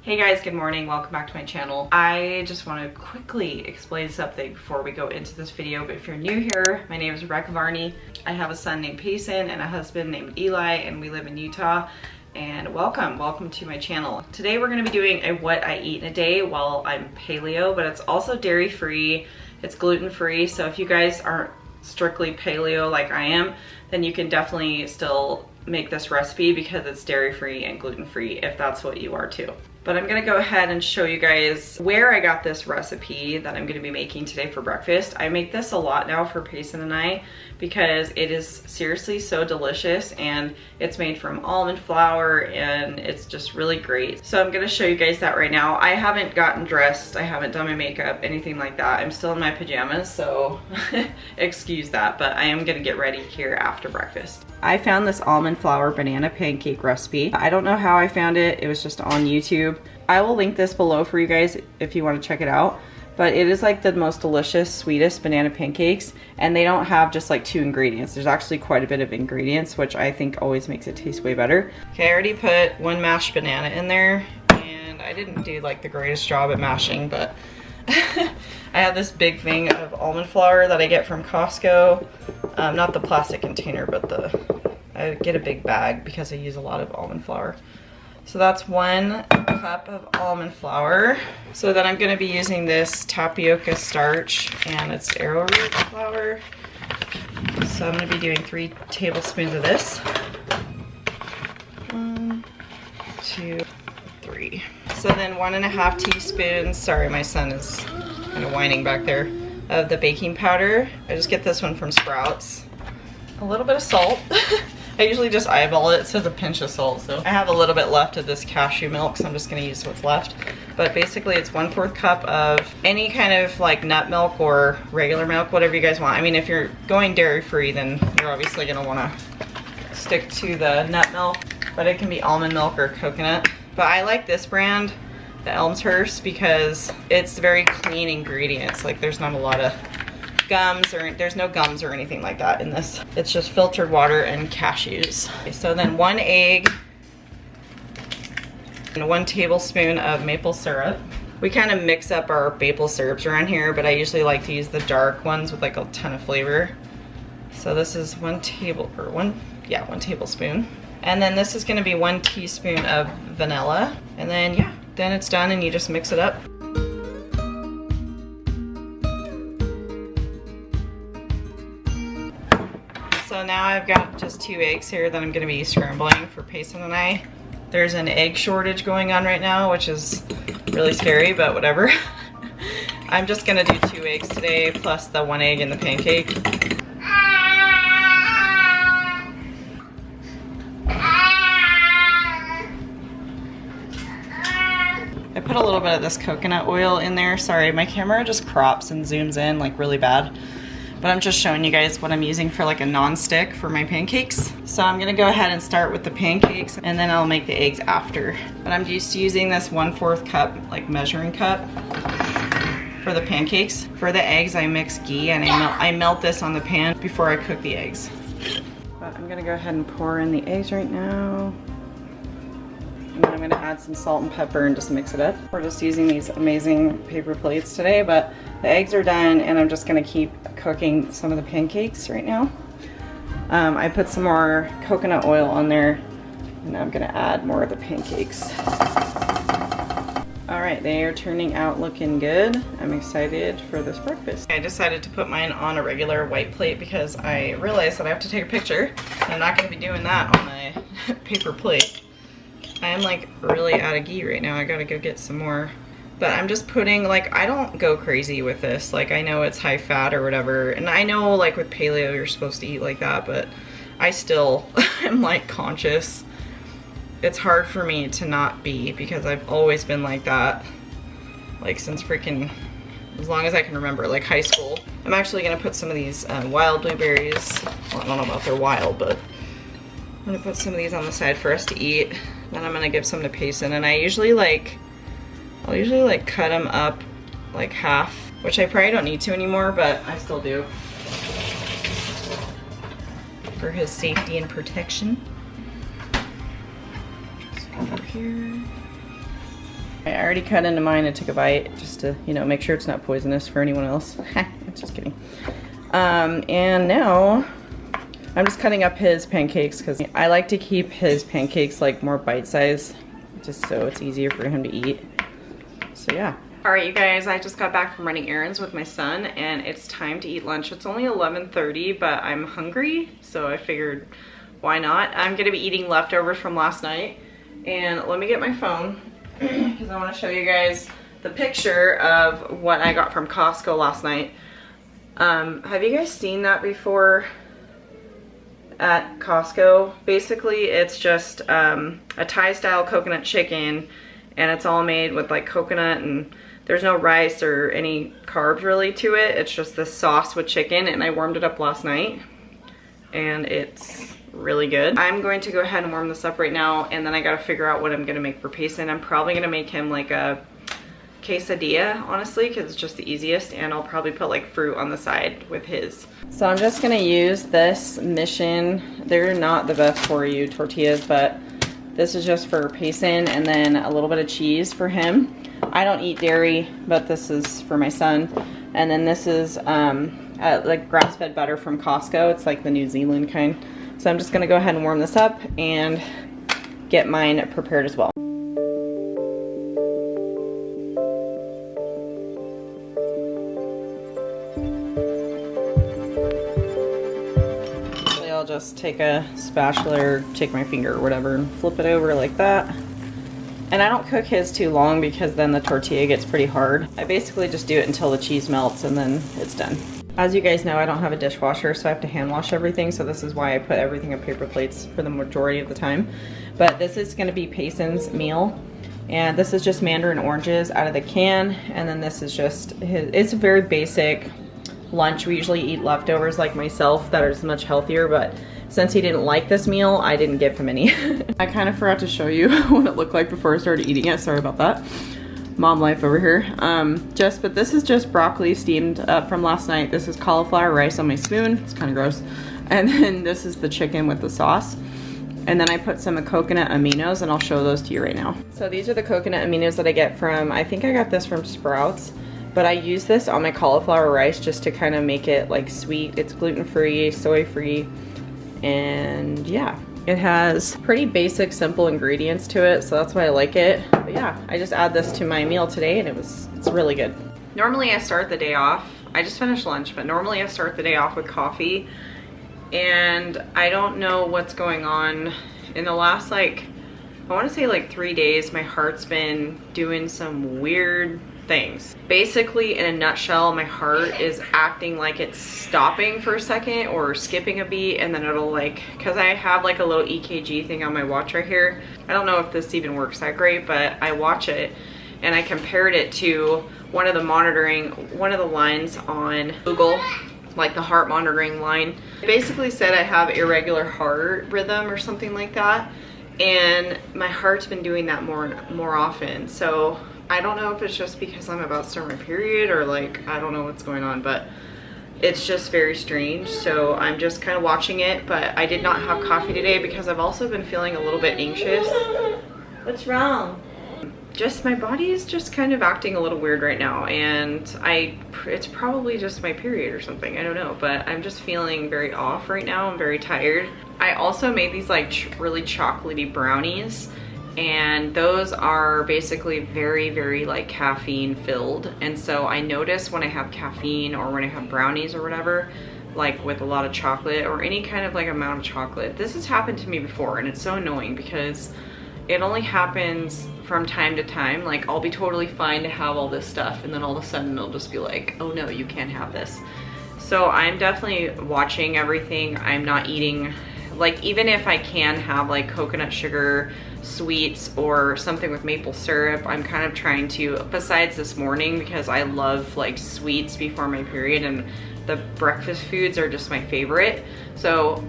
Hey guys, good morning. Welcome back to my channel. I just want to quickly explain something before we go into this video. But if you're new here, my name is Rebekah Varney. I have a son named Payson and a husband named Eli, and we live in Utah. And welcome to my channel. Today we're going to be doing a what I eat in a day while I'm paleo, but it's also dairy free, it's gluten free. So if you guys aren't strictly paleo like I am, then you can definitely still make this recipe because it's dairy free and gluten free if that's what you are too. But I'm gonna go ahead and show you guys where I got this recipe that I'm gonna be making today for breakfast. I make this a lot now for Payson and I because it is seriously so delicious, and it's made from almond flour and it's just really great. So I'm gonna show you guys that right now. I haven't gotten dressed, I haven't done my makeup, anything like that. I'm still in my pajamas, so excuse that, but I am gonna get ready here after breakfast. I found this almond flour banana pancake recipe. I don't know how I found it. It was just on YouTube. I will link this below for you guys if you want to check it out. But it is like the most delicious, sweetest banana pancakes. And they don't have just like 2 ingredients. There's actually quite a bit of ingredients, which I think always makes it taste way better. Okay, I already put 1 mashed banana in there. And I didn't do like the greatest job at mashing, but I have this big thing of almond flour that I get from Costco. Not the plastic container, but I get a big bag because I use a lot of almond flour. So that's 1 cup of almond flour. So then I'm going to be using this tapioca starch, and it's arrowroot flour. So I'm going to be doing 3 tablespoons of this. 1, 2, 3. So then 1.5 teaspoons, sorry my son is kind of whining back there, of the baking powder. I just get this one from Sprouts. A little bit of salt. I usually just eyeball it. It says a pinch of salt, so I have a little bit left of this cashew milk, so I'm just going to use what's left. But basically it's 1/4 cup of any kind of like nut milk or regular milk, whatever you guys want. I mean, if you're going dairy free, then you're obviously going to want to stick to the nut milk, but it can be almond milk or coconut. But I like this brand, the Elmshurst, because it's very clean ingredients. Like there's not a lot of gums, or there's no gums or anything like that in this. It's just filtered water and cashews. Okay, so then 1 egg and 1 tablespoon of maple syrup. We kind of mix up our maple syrups around here, but I usually like to use the dark ones with like a ton of flavor. So this is 1 tablespoon. And then this is going to be 1 teaspoon of vanilla. And then yeah, then it's done and you just mix it up. So now I've got just 2 eggs here that I'm going to be scrambling for Payson and I. There's an egg shortage going on right now, which is really scary, but whatever. I'm just going to do 2 eggs today, plus the 1 egg in the pancake. I put a little bit of this coconut oil in there. Sorry, my camera just crops and zooms in like really bad. But I'm just showing you guys what I'm using for like a non-stick for my pancakes. So I'm gonna go ahead and start with the pancakes, and then I'll make the eggs after. But I'm just using this 1/4 cup, like measuring cup, for the pancakes. For the eggs, I mix ghee, and I melt this on the pan before I cook the eggs. But I'm gonna go ahead and pour in the eggs right now. And then I'm gonna add some salt and pepper and just mix it up. We're just using these amazing paper plates today, but the eggs are done, and I'm just gonna keep cooking some of the pancakes right now. I put some more coconut oil on there, and now I'm gonna add more of the pancakes. All right, they are turning out looking good. I'm excited for this breakfast. I decided to put mine on a regular white plate because I realized that I have to take a picture. I'm not gonna be doing that on a paper plate. I am like really out of ghee right now. I gotta go get some more. But I'm just putting, like, I don't go crazy with this. Like, I know it's high fat or whatever. And I know, like, with paleo, you're supposed to eat like that. But I still am, like, conscious. It's hard for me to not be because I've always been like that. Like, since freaking, as long as I can remember, like, high school. I'm actually going to put some of these wild blueberries. Well, I don't know about they're wild, but I'm going to put some of these on the side for us to eat. Then I'm going to give some to Payson. And I'll usually cut them up like half, which I probably don't need to anymore, but I still do for his safety and protection. Just over here. I already cut into mine and took a bite just to, you know, make sure it's not poisonous for anyone else. Just kidding. And now I'm just cutting up his pancakes because I like to keep his pancakes like more bite-sized, just so it's easier for him to eat. So yeah. All right, you guys, I just got back from running errands with my son and it's time to eat lunch. It's only 11:30, but I'm hungry, so I figured why not? I'm gonna be eating leftovers from last night. And let me get my phone because I want to show you guys the picture of what I got from Costco last night. Have you guys seen that before at Costco? Basically, it's just a Thai-style coconut chicken, and it's all made with like coconut, and there's no rice or any carbs really to it. It's just this sauce with chicken, and I warmed it up last night, and it's really good. I'm going to go ahead and warm this up right now, and then I gotta figure out what I'm gonna make for Payson. I'm probably gonna make him like a quesadilla, honestly, because it's just the easiest, and I'll probably put like fruit on the side with his. So I'm just gonna use this Mission. They're not the best for you tortillas, but this is just for Payson, and then a little bit of cheese for him. I don't eat dairy, but this is for my son. And then this is like grass-fed butter from Costco. It's like the New Zealand kind. So I'm just gonna go ahead and warm this up and get mine prepared as well. I'll just take a spatula or take my finger or whatever and flip it over like that. And I don't cook his too long because then the tortilla gets pretty hard. I basically just do it until the cheese melts and then it's done. As you guys know, I don't have a dishwasher, so I have to hand wash everything. So this is why I put everything in paper plates for the majority of the time. But this is gonna be Payson's meal. And this is just mandarin oranges out of the can. And then this is just his, it's a very basic lunch. We usually eat leftovers like myself that are much healthier, but since he didn't like this meal, I didn't give him any. I kind of forgot to show you what it looked like before I started eating it. Sorry about that. Mom life over here. But this is just broccoli steamed up from last night. This is cauliflower rice on my spoon. It's kind of gross. And then this is the chicken with the sauce. And then I put some coconut aminos, and I'll show those to you right now. So these are the coconut aminos that I get from, I think I got this from Sprouts, but I use this on my cauliflower rice just to kind of make it like sweet. It's gluten-free, soy-free, and yeah. It has pretty basic, simple ingredients to it, so that's why I like it. But yeah, I just add this to my meal today, and it's really good. Normally I start the day off, I just finished lunch, but normally I start the day off with coffee, and I don't know what's going on. In the last I want to say 3 days, my heart's been doing some weird things. Basically, in a nutshell, my heart is acting like it's stopping for a second or skipping a beat, and then it'll because I have a little EKG thing on my watch right here. I don't know if this even works that great, but I watch it and I compared it to one of the lines on Google, like the heart monitoring line. It basically said I have irregular heart rhythm or something like that, and my heart's been doing that more often. So I don't know if it's just because I'm about to start my period or I don't know what's going on, but it's just very strange. So I'm just kind of watching it, but I did not have coffee today because I've also been feeling a little bit anxious. What's wrong? Just my body is just kind of acting a little weird right now, and it's probably just my period or something, I don't know, but I'm just feeling very off right now. I'm very tired. I also made these really chocolatey brownies, and those are basically very, very caffeine filled. And so I notice when I have caffeine or when I have brownies or whatever, with a lot of chocolate or any kind of amount of chocolate, this has happened to me before, and it's so annoying because it only happens from time to time. I'll be totally fine to have all this stuff, and then all of a sudden it'll just be oh no, you can't have this. So I'm definitely watching everything. I'm not eating, even if I can have coconut sugar sweets or something with maple syrup, I'm kind of trying to, besides this morning, because I love sweets before my period, and the breakfast foods are just my favorite. So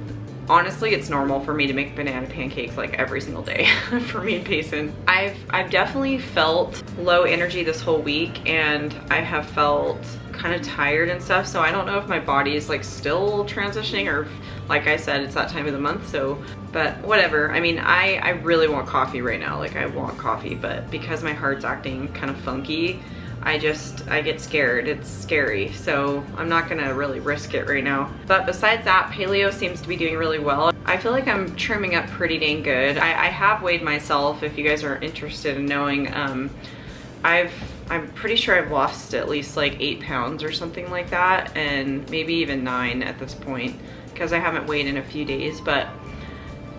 honestly, it's normal for me to make banana pancakes every single day for me and Payson. I've definitely felt low energy this whole week, and I have felt kind of tired and stuff, so I don't know if my body is like still transitioning or if, like I said, it's that time of the month, so, but whatever. I mean, I really want coffee right now, like I want coffee, but because my heart's acting kind of funky, I get scared. It's scary, so I'm not gonna really risk it right now. But besides that, paleo seems to be doing really well. I feel like I'm trimming up pretty dang good. I have weighed myself, if you guys are interested in knowing. I'm pretty sure I've lost at least like 8 pounds or something like that, and maybe even 9 at this point, because I haven't weighed in a few days, but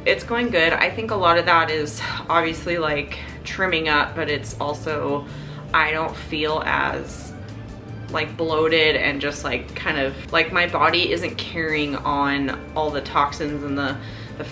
it's going good. I think a lot of that is obviously like trimming up, but it's also, I don't feel as like bloated and just like kind of like my body isn't carrying on all the toxins and the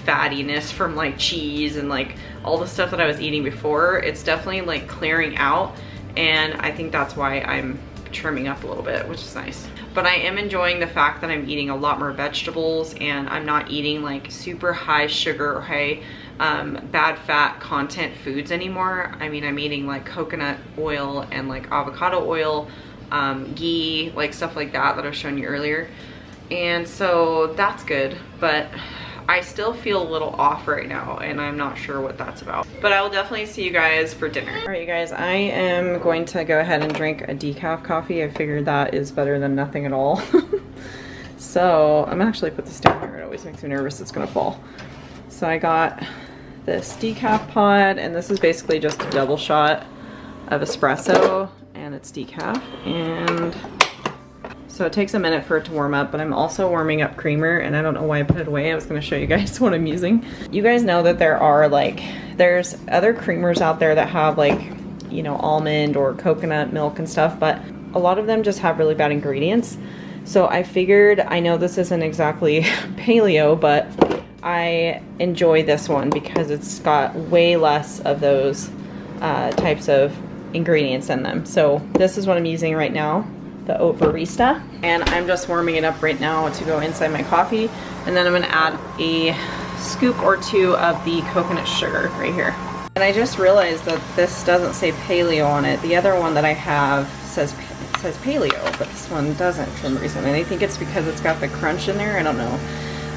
fattiness from like cheese and like all the stuff that I was eating before. It's definitely like clearing out, and I think that's why I'm trimming up a little bit, which is nice. But I am enjoying the fact that I'm eating a lot more vegetables, and I'm not eating like super high sugar or high bad fat content foods anymore. I mean, I'm eating like coconut oil and like avocado oil, ghee, like stuff like that I've shown you earlier. And so that's good, but I still feel a little off right now, and I'm not sure what that's about. But I will definitely see you guys for dinner. All right, you guys, I am going to go ahead and drink a decaf coffee. I figured that is better than nothing at all. So I'm gonna actually put this down here. It always makes me nervous it's gonna fall. So I got this decaf pod, and this is basically just a double shot of espresso, and it's decaf. And so it takes a minute for it to warm up, but I'm also warming up creamer, and I don't know why I put it away. I was gonna show you guys what I'm using. You guys know that there are like, there's other creamers out there that have like, you know, almond or coconut milk and stuff, but a lot of them just have really bad ingredients. So I figured, I know this isn't exactly paleo, but I enjoy this one because it's got way less of those types of ingredients in them. So this is what I'm using right now, the oat barista, and I'm just warming it up right now to go inside my coffee, and then I'm gonna add a scoop or two of the coconut sugar right here. And I just realized that this doesn't say paleo on it. The other one that I have says paleo, but this one doesn't for some reason, and I think it's because it's got the crunch in there. I don't know.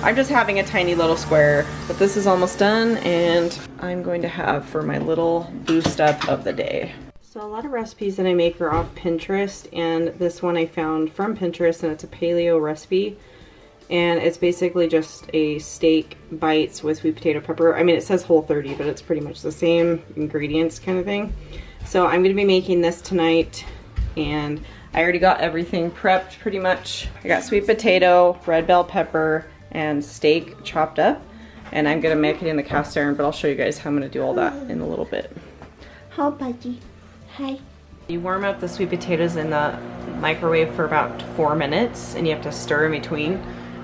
I'm just having a tiny little square, but this is almost done, and I'm going to have for my little boost up of the day. So a lot of recipes that I make are off Pinterest, and this one I found from Pinterest, and it's a paleo recipe, and it's basically just a steak bites with sweet potato pepper. I mean, it says Whole30, but it's pretty much the same ingredients kind of thing. So I'm going to be making this tonight, and I already got everything prepped pretty much. I got sweet potato, red bell pepper, and steak chopped up, and I'm going to make it in the cast iron, but I'll show you guys how I'm going to do all that in a little bit. How buddy? Hi. You warm up the sweet potatoes in the microwave for about 4 minutes, and you have to stir in between.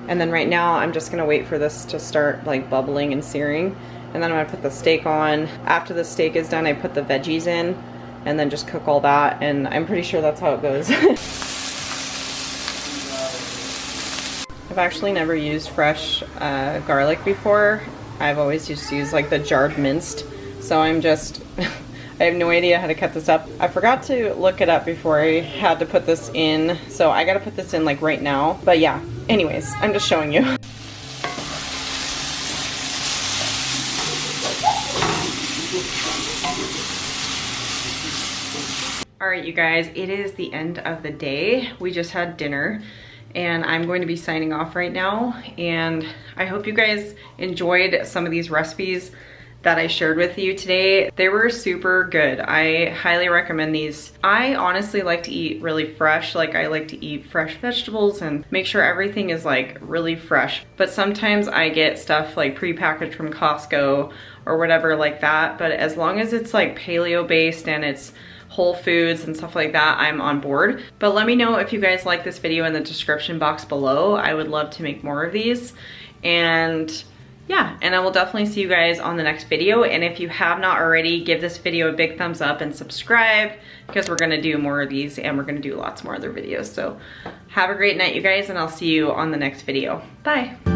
And then right now I'm just gonna wait for this to start like bubbling and searing, and then I'm gonna put the steak on. After the steak is done, I put the veggies in and then just cook all that, and I'm pretty sure that's how it goes. I've actually never used fresh garlic before. I've always just used like the jarred minced, so I'm just I have no idea how to cut this up. I forgot to look it up before I had to put this in, so I gotta put this in like right now. But yeah, anyways, I'm just showing you. All right, you guys, it is the end of the day. We just had dinner, and I'm going to be signing off right now. And I hope you guys enjoyed some of these recipes that I shared with you today. They were super good. I highly recommend these. I honestly like to eat really fresh. Like, I like to eat fresh vegetables and make sure everything is like really fresh. But sometimes I get stuff like prepackaged from Costco or whatever like that. But as long as it's like paleo based and it's whole foods and stuff like that, I'm on board. But let me know if you guys like this video in the description box below. I would love to make more of these. And yeah, and I will definitely see you guys on the next video. And if you have not already, give this video a big thumbs up and subscribe, because we're gonna do more of these and we're gonna do lots more other videos. So have a great night, you guys, and I'll see you on the next video. Bye.